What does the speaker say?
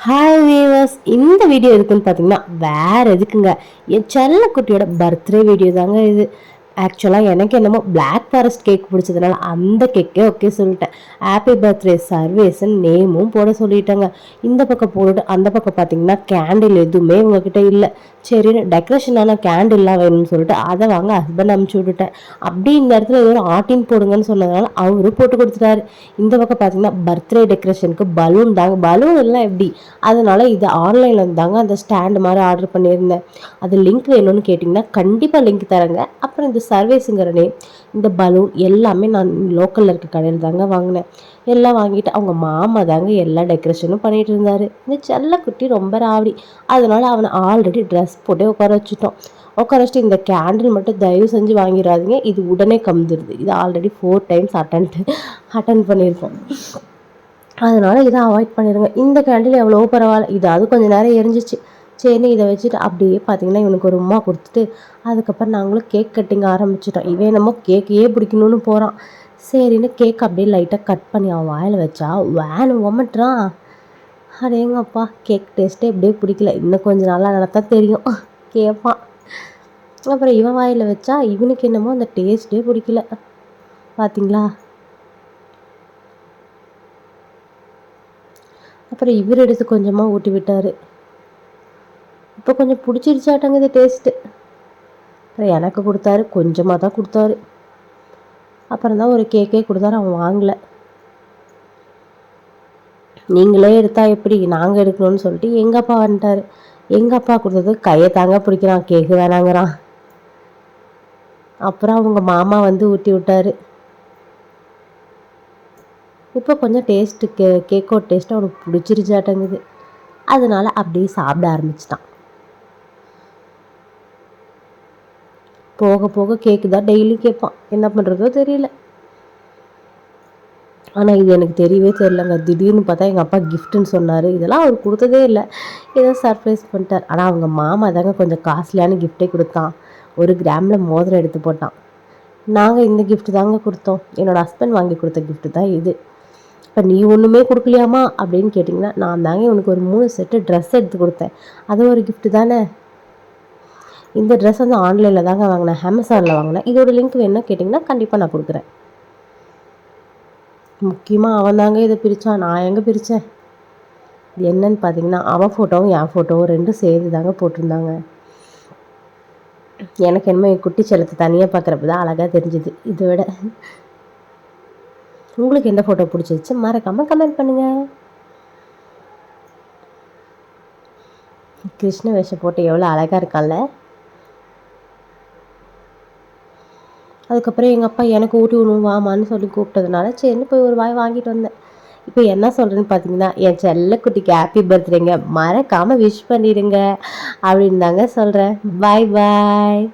Hi viewers, இந்த video எதுக்குன்னு பார்த்தீங்கன்னா வேற எதுக்குங்க, என் செல்ல குட்டியோட பர்த்டே வீடியோ தாங்க இது. ஆக்சுவலாக எனக்கு என்னமோ பிளாக் ஃபாரஸ்ட் கேக் பிடிச்சதுனால அந்த கேக்கே ஓகே சொல்லிட்டேன். ஹாப்பி பர்த்டே சர்வேஸ்ன்னு நேமும் போட சொல்லிட்டேங்க. இந்த பக்கம் போட்டு அந்த பக்கம் பார்த்தீங்கன்னா கேண்டில் எதுவுமே உங்ககிட்ட இல்லை. சரின்னு டெக்கரேஷனான கேண்டில்லாம் வேணும்னு சொல்லிட்டு அதை வாங்க ஹஸ்பண்ட் அனுப்பிச்சி விட்டுட்டேன். அப்படி இந்த இடத்துல ஏதோ ஒரு ஆட்டின் போடுங்கன்னு சொன்னதுனால அவரும் போட்டு கொடுத்துட்டாரு. இந்த பக்கம் பார்த்தீங்கன்னா பர்த்டே டெக்கரேஷனுக்கு பலூன் தாங்க, பலூன் எல்லாம் எப்படி, அதனால இது ஆன்லைனில் இருந்தாங்க அந்த ஸ்டாண்டு மாதிரி ஆர்டர் பண்ணியிருந்தேன். அது லிங்க் வேணும்னு கேட்டிங்கன்னா கண்டிப்பாக லிங்க் தரேங்க. அப்புறம் இந்த சர்வீஸுங்கிற நேம், இந்த பலூன் எல்லாமே நான் லோக்கலில் இருக்க கடையில் தாங்க வாங்கினேன். எல்லாம் வாங்கிட்டு அவங்க மாமா தாங்க எல்லா டெக்கரேஷனும் பண்ணிட்டு இருந்தாரு. இந்த செல்லக்குட்டி ரொம்ப ராவடி, அதனால அவனை ஆல்ரெடி ட்ரெஸ் போட்டே உட்கார வச்சுட்டோம். உட்கார வச்சுட்டு இந்த கேண்டில் மட்டும் தயவு செஞ்சு வாங்கிடாதீங்க, இது உடனே கம்மிடுது. இது ஆல்ரெடி 4 டைம்ஸ் அட்டன் பண்ணியிருக்கோம். அதனால இதை அவாய்ட் பண்ணிடுங்க. இந்த கேண்டில் எவ்வளோ பரவாயில்ல, இதாவது கொஞ்சம் நேரம் எரிஞ்சிச்சு. சரின்னு இதை வச்சுட்டு அப்படியே பார்த்தீங்கன்னா இவனுக்கு ஒரு உமா கொடுத்துட்டு அதுக்கப்புறம் நாங்களும் கேக் கட்டிங் ஆரம்பிச்சிட்டோம். இவன் என்னமோ கேக்கையே பிடிக்கணும்னு போகிறான். சரின்னு கேக் அப்படியே லைட்டாக கட் பண்ணி அவன் வாயில் வச்சா வேனு ஒமட்டுறான். அடேங்கப்பா, கேக் டேஸ்ட்டே இப்படியே பிடிக்கல, இன்னும் கொஞ்சம் நல்லா நடத்தான் தெரியும் கேட்பான். அப்புறம் இவன் வாயில் வச்சா இவனுக்கு என்னமோ அந்த டேஸ்ட்டே பிடிக்கல. பார்த்தீங்களா? அப்புறம் இவர் எடுத்து கொஞ்சமாக ஊட்டி விட்டார். இப்போ கொஞ்சம் பிடிச்சிருச்சாட்டங்குது டேஸ்ட்டு. அப்புறம் எனக்கு கொடுத்தாரு, கொஞ்சமாக தான் கொடுத்தாரு. அப்புறம் தான் ஒரு கேக்கே கொடுத்தாரு, அவன் வாங்கலை. நீங்களே எடுத்தா எப்படி, நாங்கள் எடுக்கணும்னு சொல்லிட்டு எங்கள் அப்பா வந்துட்டார். எங்கள் அப்பா கொடுத்தது கையை தாங்க பிடிக்கிறான், கேக்கு வேணாங்கிறான். அப்புறம் அவங்க மாமா வந்து ஊட்டி விட்டார். இப்போ கொஞ்சம் டேஸ்ட்டு கேக்கோட டேஸ்ட்டு அவனுக்கு பிடிச்சிருச்சாட்டங்குது. அதனால அப்படியே சாப்பிட ஆரம்பிச்சிட்டான். போக போக கேக்கு தான் டெய்லி கேட்பான், என்ன பண்ணுறதோ தெரியல. ஆனால் இது எனக்கு தெரியவே தெரியலங்க. திடீர்னு பார்த்தா எங்கள் அப்பா கிஃப்ட்டுன்னு சொன்னார். இதெல்லாம் அவர் கொடுத்ததே இல்லை, ஏதோ சர்ப்ரைஸ் பண்ணிட்டார். ஆனால் அவங்க மாமா தாங்க கொஞ்சம் காஸ்ட்லியான கிஃப்ட்டே கொடுத்தான். 1 கிராமில் மோதிரம் எடுத்து போட்டான். நாங்கள் இந்த கிஃப்ட் தாங்க கொடுத்தோம், என்னோடய ஹஸ்பண்ட் வாங்கி கொடுத்த கிஃப்ட்டு தான் இது. இப்போ நீ ஒன்றுமே கொடுக்கலையாமா அப்படின்னு கேட்டிங்கன்னா, நான் தாங்க உனக்கு ஒரு 3 செட்டு ட்ரெஸ் எடுத்து கொடுத்தேன், அது ஒரு கிஃப்ட்டு தானே. இந்த ட்ரெஸ் வந்து ஆன்லைனில் தாங்க வாங்கினேன், அமேசானில் வாங்கினேன். இதோட லிங்க் வேணும்னா கேட்டிங்கன்னா கண்டிப்பாக நான் கொடுக்குறேன். முக்கியமாக அவன் தாங்க இதை பிரித்தான், நான் எங்கே பிரித்தேன். இது என்னன்னு பார்த்தீங்கன்னா அவன் ஃபோட்டோவும் என் ஃபோட்டோவும் 2 சேர்ந்து தாங்க போட்டிருந்தாங்க. எனக்கு என்னமோ என் குட்டி செல்லத்தை தனியாக பார்க்குறப்ப தான் அழகாக தெரிஞ்சுது. இதை விட உங்களுக்கு எந்த ஃபோட்டோ பிடிச்சிருச்சு மறக்காமல் கமெண்ட் பண்ணுங்கள். கிருஷ்ண வேஷம் போட்டு எவ்வளோ அழகாக இருக்கான்ல. அதுக்கப்புறம் எங்கள் அப்பா எனக்கு ஊட்டி விடணும் வாமான்னு சொல்லி கூப்பிட்டதுனால சரின்னு போய் ஒரு வாய் வாங்கிட்டு வந்தேன். இப்போ என்ன சொல்கிறேன்னு பார்த்தீங்கன்னா, என் செல்லக்குட்டிக்கு ஹாப்பி பர்த்டேங்க, மறக்காமல் விஷ் பண்ணிடுங்க அப்படின்னு தாங்க சொல்கிறேன். பாய் பாய்.